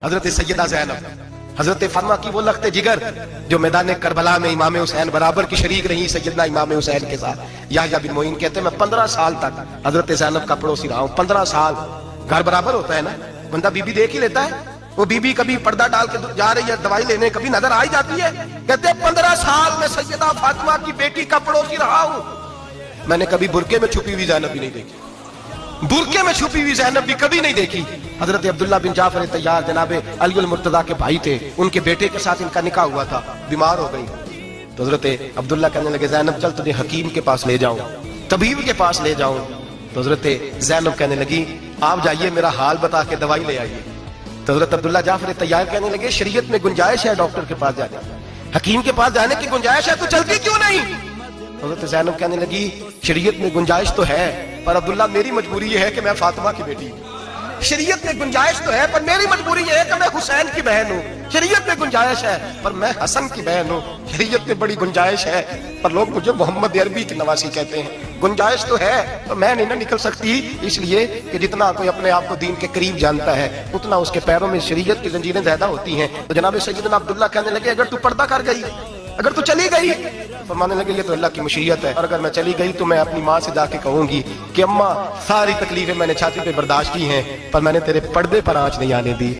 حضرت سیدہ زینب حضرت فاطمہ کی وہ لخت جگر جو میدان کربلا میں امام حسین برابر کی شریک رہی سیدنا امام حسین کے ساتھ. یحییٰ بن معین کہتے ہیں میں 15 سال تک حضرت زینب کا پڑوسی رہا ہوں. 15 سال گھر برابر ہوتا ہے نا, بندہ بی بی دیکھ ہی لیتا ہے. وہ بی بی کبھی پردہ ڈال کے جا رہی ہے دوائی لینے, کبھی نظر آ ہی جاتی ہے. کہتے ہیں 15 سال میں سیدہ فاطمہ کی بیٹی کا پڑوسی رہا ہوں, میں نے کبھی برقعے میں چھپی ہوئی زینب بھی نہیں دیکھی. برقعے میں چھپی ہوئی زینب بھی کبھی نہیں دیکھی. حضرت عبداللہ بن جعفر طیار جناب علی المرتضیٰ کے بھائی تھے, ان کے بیٹے کے ساتھ ان کا نکاح ہوا تھا, بیمار ہو گئی. تو حضرت عبداللہ کہنے لگے زینب چل تجھے حکیم کے پاس لے جاؤں, طبیب کے پاس لے جاؤں. تو حضرت زینب کہنے لگی آپ جائیے میرا حال بتا کے دوائی لے آئیے. تو حضرت عبداللہ جعفر طیار کہنے لگے شریعت میں گنجائش ہے ڈاکٹر کے پاس جانے, حکیم کے پاس جانے کی گنجائش ہے, تو چلتی کیوں نہیں؟ حضرت زینب کہنے لگی شریعت میں گنجائش تو ہے, پر عبداللہ میری مجبوری یہ ہے کہ میں فاطمہ کی بیٹی ہوں. شریعت میں گنجائش تو ہے پر میری مجبوری یہ ہے کہ میں حسین کی بہن ہوں. شریعت میں گنجائش ہے پر میں حسن کی بہن ہوں. شریعت میں بڑی گنجائش ہے پر لوگ مجھے محمد عربی کی نواسی کہتے ہیں. گنجائش تو ہے تو میں نہیں نہ نکل سکتی, اس لیے کہ جتنا کوئی اپنے آپ کو دین کے قریب جانتا ہے اتنا اس کے پیروں میں شریعت کی زنجیریں زیادہ ہوتی ہیں. تو جناب سیدنا عبداللہ کہنے لگے اگر تو پردہ کر گئی, اگر تو چلی گئی, فرمانے لگے یہ تو اللہ کی مشیت ہے, اور اگر میں چلی گئی تو میں اپنی ماں سے جا کے کہوں گی کہ اماں ساری تکلیفیں میں نے چھاتی پہ برداشت کی ہیں پر میں نے تیرے پردے پر آنچ نہیں آنے دی.